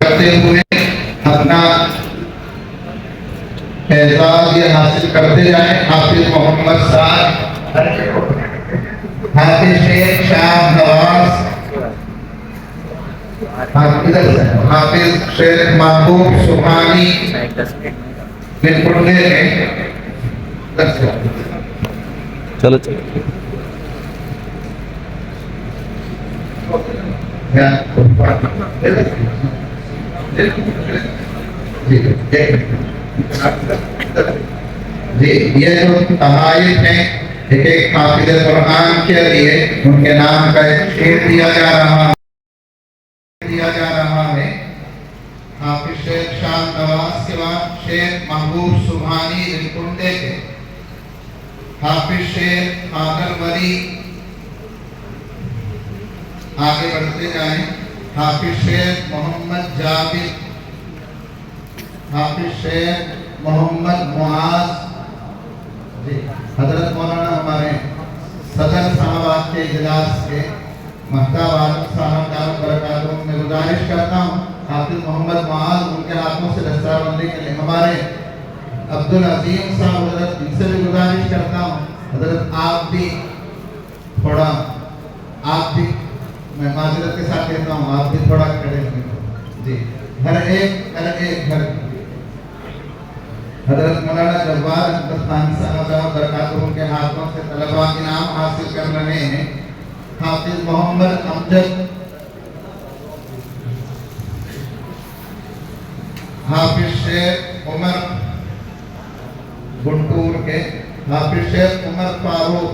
کرتے ہوئے اپنا اعزاز یہ حاصل کرتے جائیں. حافظ محمد سعد، حافظ شیخ شاہ نواز، حافظ شیخ محبوب سبحانی بالکنڈے میں. چلو چلو جی یہ جو تحائف ہیں ایک حافظ قرآن کے لیے ان کے نام کا ایک شعر دیا جا رہا ہے. حافظ شیخ شاہ نواز کے بعد شیخ محبوب سبحانی بالکنڈے کے، حافظ شیخ قادر ولی، آگے بڑھتے جائیں. حافظ شیخ محمد جابر، حافظ شیخ محمد معاذ. جی حضرت مولانا ہمارے صدر صاحبات کے اجلاس کے محتاب عالم صاحب دارالمدار برکاتہم میں گزارش کرتا ہوں حافظ محمد معاذ ان کے ہاتھوں سے دستار بندی کے لیے. ہمارے عبدالعظیم صاحب حضرت ان سے بھی گزارش کرتا ہوں حضرت آپ بھی تھوڑا، آپ بھی میں معذرت کے ساتھ کہتا ہوں آپ بھی تھوڑا کھڑے ہوئے. جی ہر ایک گھر حضرت مولانا جواد احمد خان صاحب برکاتہم کے ہاتھوں سے طلباء انعام حاصل کر رہے ہیں. حافظ محمد امجد، حافظ شیخ عمر گنٹور کے، حافظ شیخ عمر فاروق،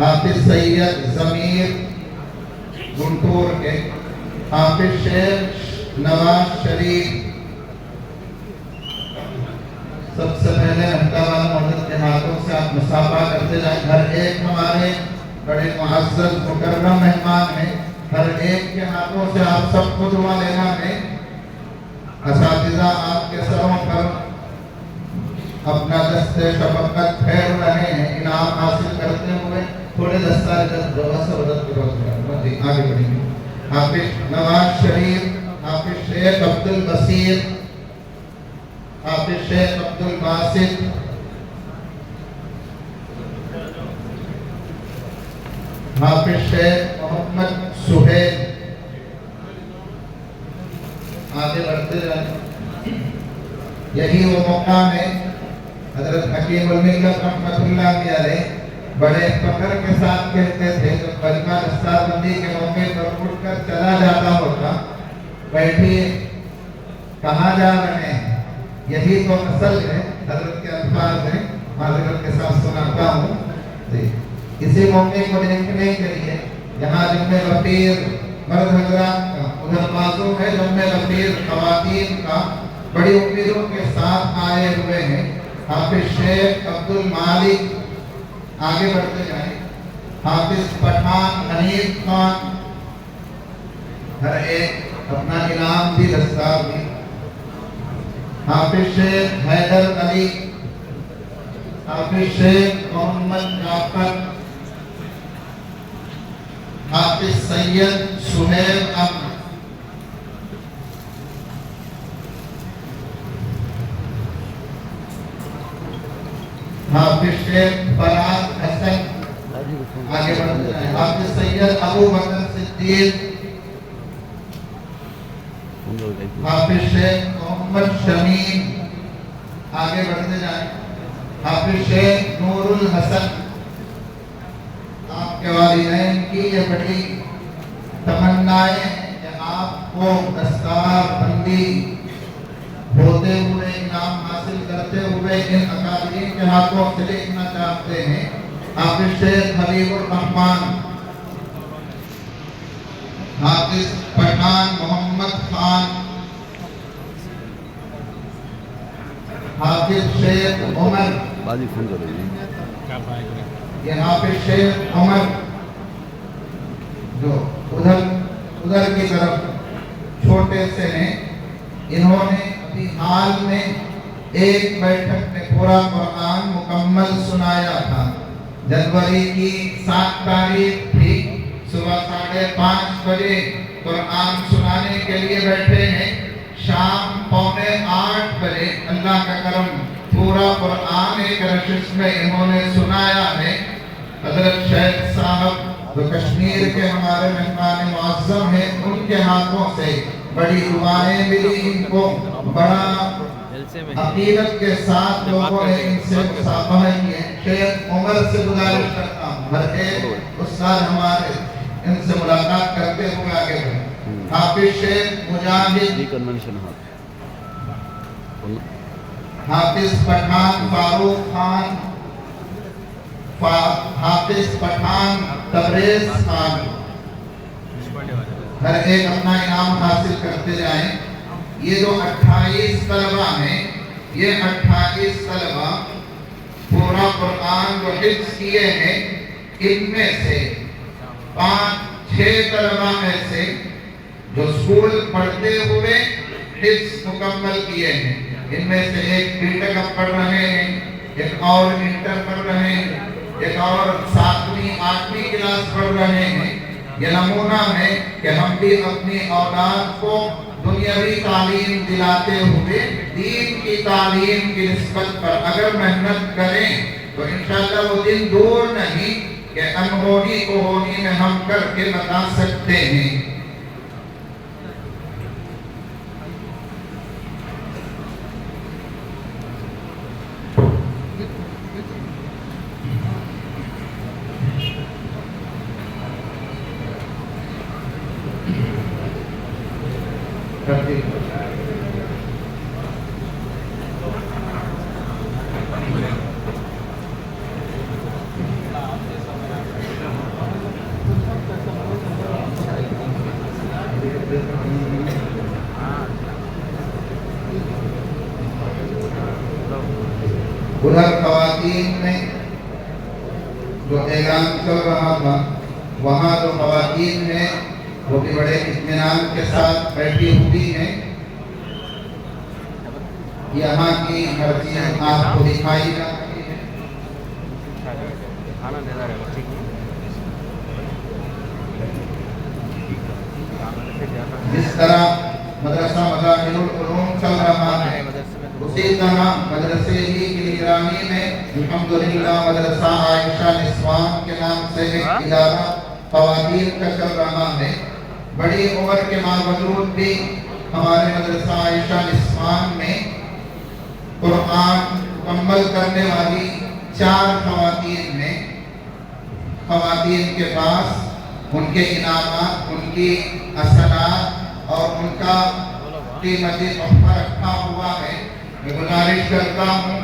حافظ سید ضمیر گنٹور کے، حافظ شیخ نواز شریف. سب سے پہلے احترام مدد کے ہاتھوں سے آپ مصافحہ کرتے جائیں. ہر ایک ہمارے بڑے معزز مکرم مہمان ہیں، ہر ایک کے ہاتھوں سے آپ سب کو دعا لینا ہے. اساتذہ آپ کے سروں پر اپنا دست شفقت پھیر رہے ہیں انعام حاصل کرتے ہوئے. تھوڑے دستار دعا سے مدد کرو. آگے بڑھیں گے. حافظ نواز شریف، حافظ شیخ عبد البصیر، حافظ شیخ عبد الباسط، حافظ شیخ محمد سہیل. آگے بڑھتے جائیں. یہی وہ مقام ہے حضرت حکیم الملت رحمۃ اللہ علیہ بڑے فخر کے ساتھ کہتے تھے جب کلمہ دستار بندی کے موقع پر اٹھ کر چلا جاتا ہوتا، بیٹھیے کہاں جا رہے ہیں، یہی تو اصل ہے. حضرت کے الفاظ ہیں، معذرت کے ساتھ سناتا ہوں. اسی موقع کو دیکھنے کے لیے یہاں جمع غفیر مرد حضرات کا، ادھر بازو ہے جمع غفیر خواتین کا، بڑی امیدوں کے ساتھ آئے ہوئے ہیں. حافظ شیخ عبد المالک، آگے بڑھتے جائیں. حافظ پٹھان حنیف خان، ہر ایک اپنا انعام بھی دستار بھی. حافظ شیخ حیدر علی، حافظ شیخ محمد جعفر، حافظ سید سہیل احمد، حافظ شیخ فرات حسن. آگے بڑھتے ہیں. حافظ سید ابو بکر صدیق، حافظ شیخ محمد شمیم. آگے بڑھتے جائیں. حافظ شیخ نور الحسن. آپ کے والدین کی یہ بڑی تمنائیں کہ آپ کو دستار بندی ہوتے ہوئے انعام حاصل کرتے ہوئے ان اکابرین کے ہاتھوں سے دیکھنا چاہتے ہیں. حافظ شیخ حبیب الرحمان، حافظ پٹھان محمد خان، حافظ شیخ عمر. یہ حافظ شیخ عمر جو ادھر کی طرف چھوٹے سے ہیں، انہوں نے ابھی حال میں ایک بیٹھک میں پورا قرآن مکمل سنایا تھا. جنوری کی 7 تاریخ تھی. صبح 5:30 بجے قرآن سنانے کے لیے بیٹھے ہیں، شام 7:45 بجے اللہ کا کرم پورا قرآن ایک نشست میں انہوں نے سنایا ہے۔ حضرت شیخ صاحب جو کشمیر کے ہمارے مہمان معظم ہیں، ان کے ہاتھوں سے بڑی دعائیں ملی، ان کو بڑا عقیدت کے ساتھ لوگوں نے ان سے مصافحہ کیے۔ شیخ عمر سے گزارش کرتا ہوں ہر ایک استاد ہمارے ان سے ملاقات کرتے ہوئے آگے بڑھیں۔ حافظ شیخ مجاہد، حافظ پٹھان فاروق خان، حافظ پٹھان تبریز خان، ہر ایک اپنا انعام حاصل کرتے جائیں۔ یہ جو 28 طلبہ ہیں، یہ 28 طلبہ پورا قرآن جو حفظ کیے ہیں، ان میں سے 5-6 طلبہ ایسے جو اسکول پڑھتے ہوئے حفظ مکمل کیے ہیں۔ ان میں سے ایک بی ٹیک اب پڑھ رہے ہیں، ایک اور انٹر پڑھ رہے ہیں، ایک اور 7ویں 8ویں کلاس پڑھ رہے ہیں۔ یہ نمونہ ہے کہ ہم بھی اپنی اولاد کو دنیاوی تعلیم دلاتے ہوئے دین کی تعلیم کی نسبت پر اگر محنت کریں تو انشاءاللہ وہ دن دور نہیں کہ انہونی کو ہونی میں ہم کر کے بتا سکتے ہیں۔ ادھر خواتین میں جو اعلان چل رہا تھا، وہاں جو خواتین ہیں وہ بھی بڑے اطمینان کے ساتھ بیٹھی ہوئی ہیں۔ یہاں کی ہر چیز آپ کو دکھائی جا رہی ہے۔ جس طرح مدرسہ مظاہر العلوم چل رہا ہے، اسی طرح مدرسے ہی کی نگرانی میں الحمدللہ مدرسہ عائشہ نسوان کے نام سے ایک ادارہ خواتین کا چل رہا ہے۔ بڑی عمر کے باوجود بھی ہمارے مدرسہ عائشہ نسوان میں قرآن مکمل کرنے والی 4 خواتین ہیں۔ خواتین کے پاس ان کے انعامات، ان کی حسنات اور ان کا قیمتی تحفہ رکھا ہوا ہے۔ میں گزارش کرتا ہوں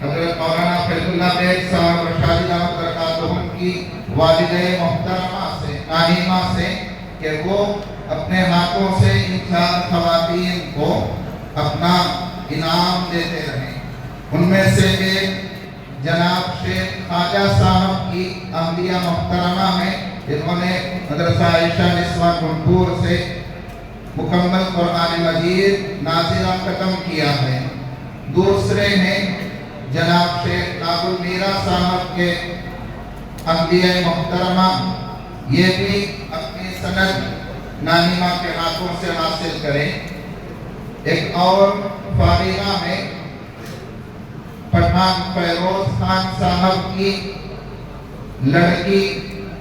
حضرت مولانا فیض اللہ بیگ صاحب رشادی دعوت برکاتہم کی والدہ محترمہ سے، ناہیمہ سے، کہ وہ اپنے ہاتھوں سے ان 4 خواتین کو اپنا انعام دیتے رہیں۔ ان میں سے ایک جناب شیخ خواجہ صاحب کی اہلیہ محترمہ ہیں، جنہوں نے مدرسہ عائشہ نسواں گنٹور سے مکمل قرآن مجید نازلہ ختم کیا ہے۔ دوسرے ہیں جناب شیخ ناب المیرا صاحب کے اہلیہ محترمہ، یہ بھی اپنی سند نانیمہ کے ہاتھوں سے حاصل کریں۔ ایک اور فارغہ ہے پٹھان فیروز خان صاحب کی لڑکی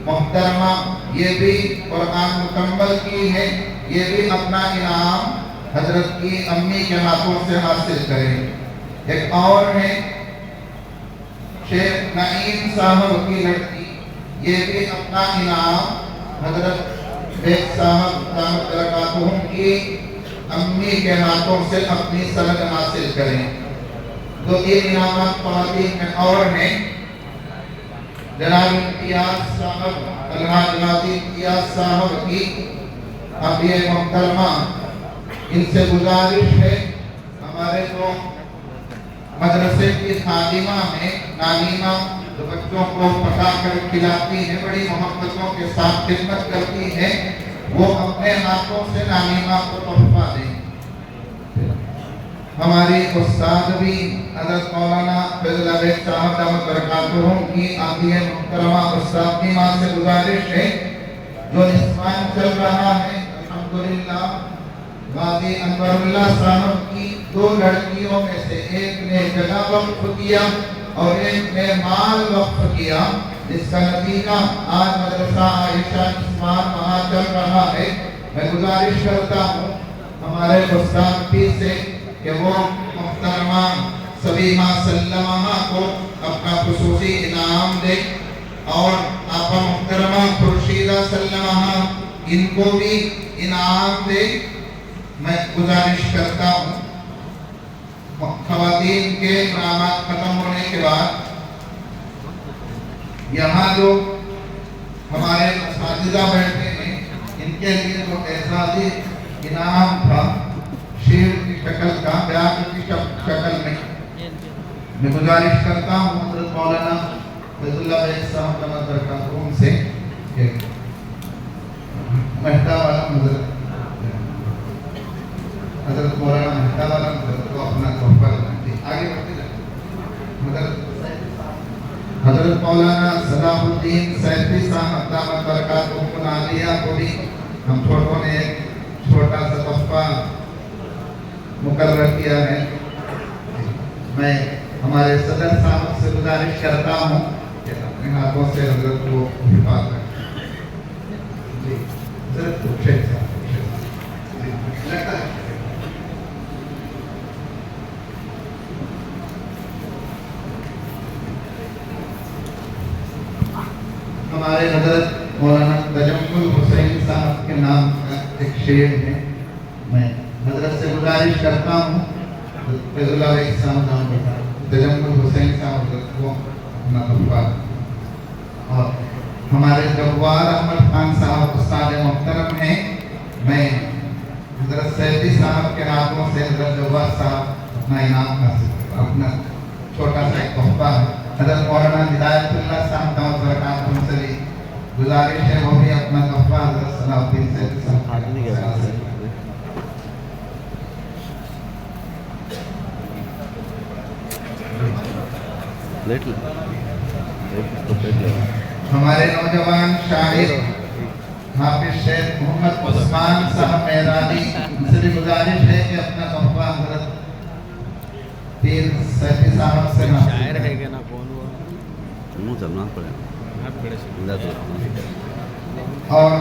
محترمہ، یہ بھی قرآن مکمل کی ہے، یہ بھی اپنا انعام حضرت کی امی کے ہاتھوں سے حاصل کریں۔ ایک اور ہے شیخ نعیم صاحب کی لڑکی، یہ بھی اپنا انعام حضرت بیگ صاحب دعوت برکاتہم کی امی کے ہاتھوں سے اپنی سند حاصل کریں۔ تو یہ انعامات خواتین میں اور ہیں جناب امتیاز صاحب، الحاج غازی امتیاز صاحب کی اہلیہ محترمہ، ان سے گزارش ہے ہمارے جو مدرسے کی خادمہ ہیں نانیمہ، جو بچوں کو پکا کر کھلاتی ہے، بڑی محبتوں کے ساتھ خدمت کرتی ہے، وہ اپنے ہاتھوں سے نانیمہ کو تحفہ دیں۔ ہماری استاد بھی حضرت مولانا فیض اللہ بیگ صاحب دعوت برکاتہم کی اہلیہ محترمہ استاد ماں سے گزارش ہے جو نسوان چل رہا ہے الحمدللہ غازی انوراللہ صاحب کی 2 لڑکیوں میں سے ایک نے جگہ وقف کیا اور ایک نے مال وقف کیا، جس کا نتیجہ آج مدرسہ عائشہ نسوان وہاں چل رہا ہے۔ میں گزارش کرتا ہوں ہمارے استاد پیر سے کہ وہ محترمہ سبیحہ سلمہ کو اپنا خصوصی انعام دے اور آپا محترمہ خورشیدہ سلمہ ان کو بھی انعام دے۔ میں گزارش کرتا ہوں خواتین کے انعامات ختم ہونے کے بعد یہاں جو ہمارے اساتذہ بیٹھے ہیں ان کے لیے جو اعزازی انعام تھا شیر کی شکل کا، بیان کی شکل میں گزارش کرتا ہوں حضرت مولانا فیض اللہ بیگ صاحب کا برکاتہ ان سے کہ مہتا والا حضرت مولانا مہتا والا کو اپنا تحفہ آگے بڑھتے جائیں۔ حضرت مولانا صلاح الدین سیفی صاحب دامت برکاتہ عالیہ کو بھی ہم چھوٹوں نے ایک چھوٹا سا تحفہ مقرر کیا ہے۔ میں ہمارے صدر صاحب سے گزارش کرتا ہوں کہ اپنے ہاتھوں سے حضرت کو حفاظت کریں۔ جی حضرت کو شیخ صاحب لگتا ہے ہمارے حضرت مولانا تجمل حسین صاحب کے نام کا ایک شعر ہے۔ میں حضرت سے گزارش کرتا ہوں فیض اللہ علیہ السلام نام بتا تجمل حسین صاحب کو اپنا تحفہ، اور ہمارے جوار احمد خان صاحب استاد محترم ہیں۔ میں حضرت سیدی صاحب کے ہاتھوں سے حضرت جوار صاحب اپنا انعام حاصل کرتا، اپنا چھوٹا سا ایک تحفہ ہے۔ حضرت مولانا ہدایت اللہ صاحب کا برکات ان سے بھی گزارش ہے وہ بھی اپنا تحفہ حضرت صلاح الدین سیدی صاحب ہمارے نوجوان شاعر حافظ شیخ محمد عثمان صاحب میرانی ان سے بھی گزارش ہے کہ اپنا تحفہ حضرت پیر سیفی صاحب سے شاعر ہے کہ نا کون ہوا چلنا پڑے اور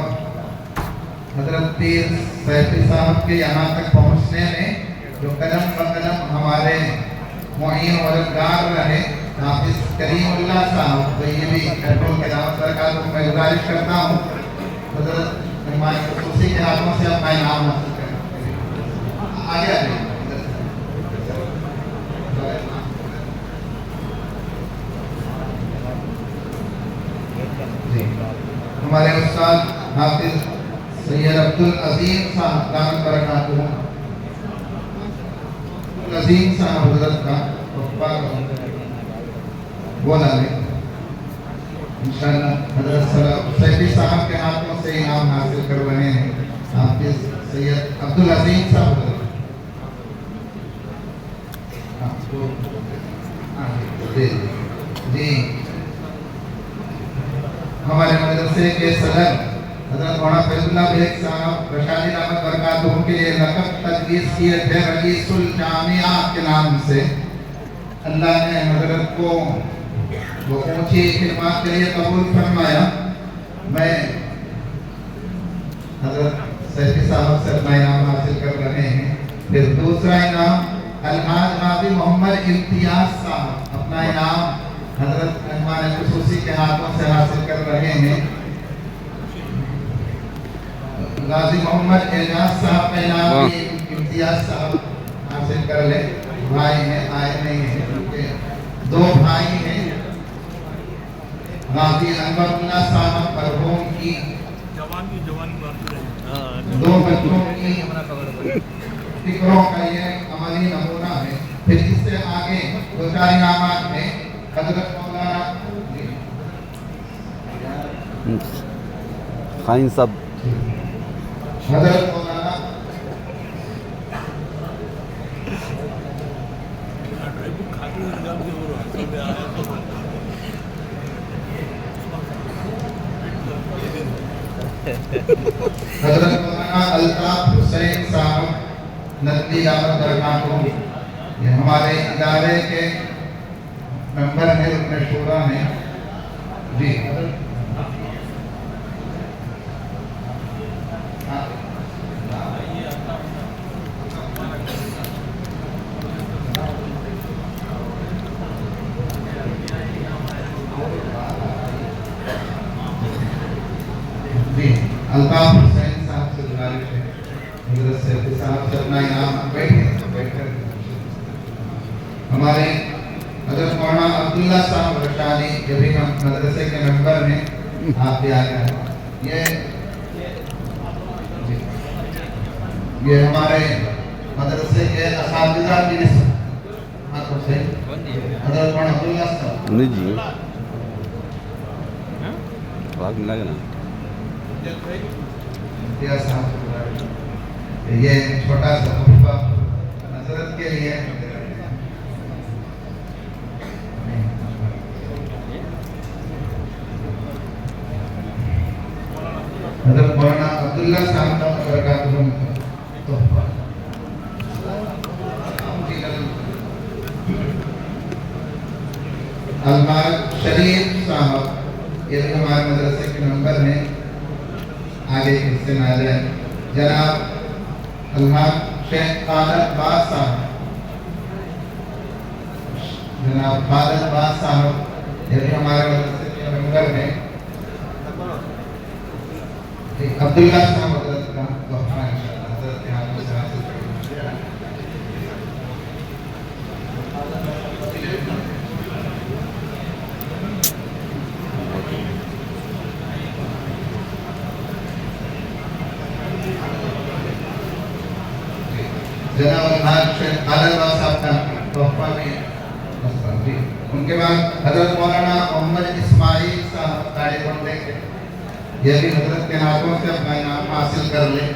حضرت پیر سیفی صاحب کے یہاں تک پہنچنے میں جو قدم بقدم ہمارے معین و مددگار رہے حافظ کریم اللہ صاحب تو یہ بھی پیٹرول کے دعوت سرکار کو میں گزارش کرتا ہوں حضرت مہمان خصوصی کے ہاتھوں سے اپنا انعام حاصل کریں۔ آگے آگے ہمارے استاد حافظ سید عبدالعظیم صاحب دامت برکاتہ عظیم صاحب حضرت کا بولا لیں انشاءاللہ حضرت سیدی صاحب کے ہاتھوں سے انعام حاصل کر رہے ہیں حافظ سید عبدالعظیم صاحب جی ہمارے مدرسے کے صدر حضرت مولانا فیض اللہ بیگ صاحب رشادی دامت برکاتہ کے لیے لقب تجویز کیے تھے رئیس الجامعہ کے نام سے۔ اللہ نے حضرت کو وہ اونچی خدمات کے لیے قبول فرمایا۔ میں حضرت سیفی صاحب سے اپنا انعام حاصل کر رہے ہیں۔ پھر دوسرا انعام الحاج غازی محمد امتیاز صاحب اپنا انعام حضرت مہمان خصوصی کے ہاتھوں سے حاصل کر رہے ہیں۔ غازی محمد اعجاز صاحب کا انعام بھی امتیاز صاحب حاصل کر لے۔ بھائی ہیں آئے نہیں ہیں کیونکہ 2 بھائی ہیں غازی انوراللہ صاحب مرحوم کی 2 بچوں کی فکروں کا یہ عملی نمونہ ہے۔ پھر اس سے آگے 2-4 انعامات ہیں۔ حضرت مولانا خائن صاحب حضرت مولانا حضرت مولانا الطاف حسین صاحب ندوی دعوت درگاہ کو، یہ ہمارے ادارے کے ممبر ہیں، رکن شورا ہیں جی. جی الطاف حسین صاحب سے گزارش ہے حضرت سیدی صاحب سے اپنا انعام بیٹھ کر ہمارے حضرت مولانا عبداللہ صاحب رشادی، یہ بھی ہم مدرسے کے ممبر ہیں، آپ بھی آ گئے. یہ ہمارے مدرسے کے اساتذہ کی نسبت سے حضرت مولانا عبداللہ صاحب نہیں جی بات ملا گا نا. یہ چھوٹا سا تحفہ نظرت کے لیے حضرت مولانا عبداللہ صاحب کا برکاتہم تحفہ. المار شریف صاحب، یہ بھی ہمارے مدرسے کے ممبر ہیں، آگے حصے میں آ جائیں. جناب المار شیخ خالد باز صاحب، جناب خالد باز صاحب، یہ بھی ہمارے مدرسے کے ممبر ہیں. عبداللہ صاحب حضرت کا تحفہ انشاءاللہ حضرت کے ہاتھوں سے حاصل کریں. جناب المار شیخ خالد باز صاحب کا تحفہ بھی جی. ان کے بعد حضرت مولانا محمد اسماعیل صاحب تاڑی کنڈے کے، یہ بھی حضرت کے ہاتھوں سے اپنا انعام حاصل کر لیں.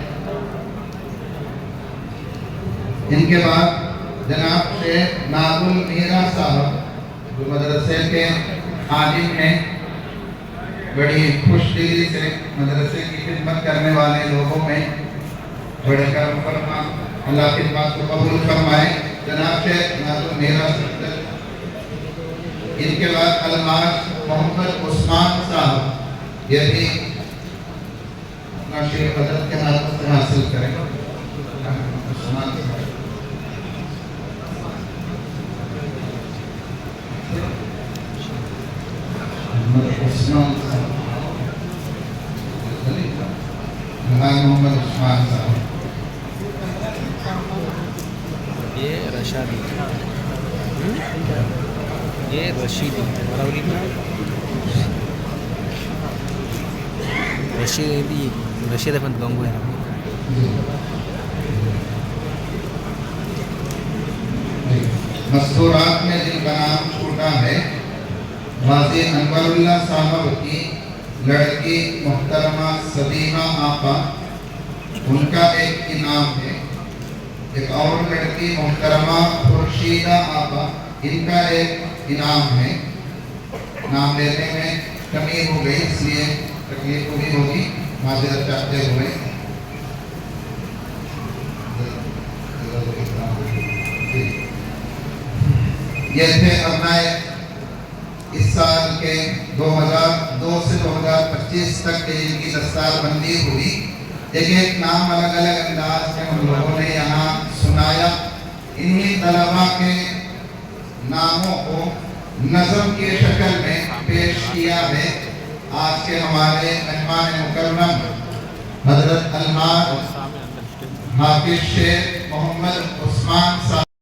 ان کے بعد جناب شیخ نادل میرا صاحب، جو مدرسے کے عالم ہیں، بڑی خوش دلی سے مدرسے کی خدمت کرنے والے لوگوں میں بڑے کرم فرما، اللہ خدمات کو قبول فرمائے. جناب شیخ نادل میرا صاحب. ان کے بعد الماس محمد عثمان صاحب، یہ بھی شیخ حضرت کے ہاتھوں سے حاصل کریں. عثمان صاحب عثمان صاحب، محمد عثمان صاحب. یہ رشادی، یہ رشیدی، رشیدی رشید احمد گنگوئی. مستورات میں جن کا نام چھوٹا ہے، غازی انور اللہ صاحب کی لڑکی محترمہ سبیحہ آپا، ان کا ایک انعام ہے. ایک اور لڑکی محترمہ خورشیدہ آپا، ان کا ایک انعام ہے. نام لینے میں کمی ہو گئی، اس لیے تکلیف ہوئی ہوگی، معذرت چاہتے ہوئے. یہ تھے ابنائے اس سال کے 2002 سے 2025 تک ان کی دستار بندی ہوئی. ایک نام الگ الگ انداز میں ہم لوگوں نے یہاں سنایا. انہی طلباء کے ناموں کو نظم کی شکل میں پیش کیا ہے. آج کے ہمارے مہمان مکرم حضرت المار حافظ شیخ محمد عثمان صاحب